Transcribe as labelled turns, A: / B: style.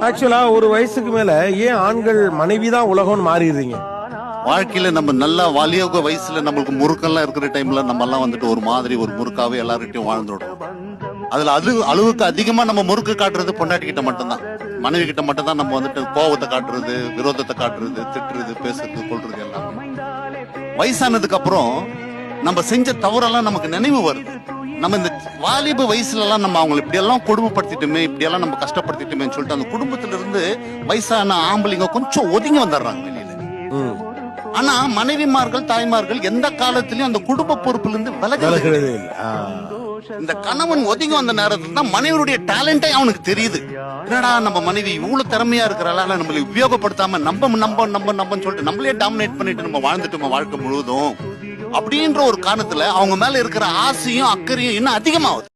A: ஆக்சுவலா ஒரு வயசுக்கு மேல ஏன் ஆண்கள் மனைவிதான் உலகம்னு மாறிடுறீங்க?
B: வாழ்க்கையில நம்ம நல்லா வாலியோக வயசுல நம்மளுக்கு முறுக்கெல்லாம் இருக்கிற டைம்ல நம்ம எல்லாம் வந்துட்டு ஒரு மாதிரி ஒரு முறுக்காவே எல்லார்கிட்டயும் வாழ்ந்துடும். அதுல அளவுக்கு அதிகமா நம்ம முறுக்கு காட்டுறது பொண்டாட்டி கிட்ட மட்டும்தான், மனைவி கிட்ட மட்டும்தான் நம்ம வந்துட்டு கோவத்தை காட்டுறது, விரோதத்தை காட்டுறது, திட்டுறது, பேசுறது, கொள்றது எல்லாமே. வயசானதுக்கு அப்புறம் நம்ம செஞ்ச தவறெல்லாம் நமக்கு நினைவு வருது. நம்ம இந்த வாலிப வயசுல எல்லாம் நம்ம அவங்களை இப்படி எல்லாம் கொடுமைப்படுத்திட்டுமே, இப்படி எல்லாம் நம்ம கஷ்டப்படுத்திட்டுமேன்னு சொல்லிட்டு அந்த குடும்பத்துல இருந்து வயசான ஆம்பளைங்க கொஞ்சம் ஒதுங்கி வந்துடுறாங்க வெளியில. ஆனா மனைவிமார்கள், தாய்மார்கள் எந்த காலத்திலயும் அந்த குடும்ப பொறுப்புல இருந்து விலகுறது இல்லை. இந்த கணவன் ஒதுங்கி வந்த நேரத்துல தான் மனைவியுடைய டேலண்டே அவனுக்கு தெரியுது. என்னடா நம்ம மனைவி இவ்வளவு திறமையா இருக்கிறாளா, நம்மளை உபயோகப்படுத்தாம நம்ம சொல்லிட்டு நம்மளே டாமினேட் பண்ணிட்டு நம்ம வாழ்ந்துட்டோம் வாழ்க்கை முழுவதும் அப்படின்ற ஒரு காரணத்துல அவங்க மேல இருக்கிற ஆசையும் அக்கறையும் இன்னும் அதிகமாகுது.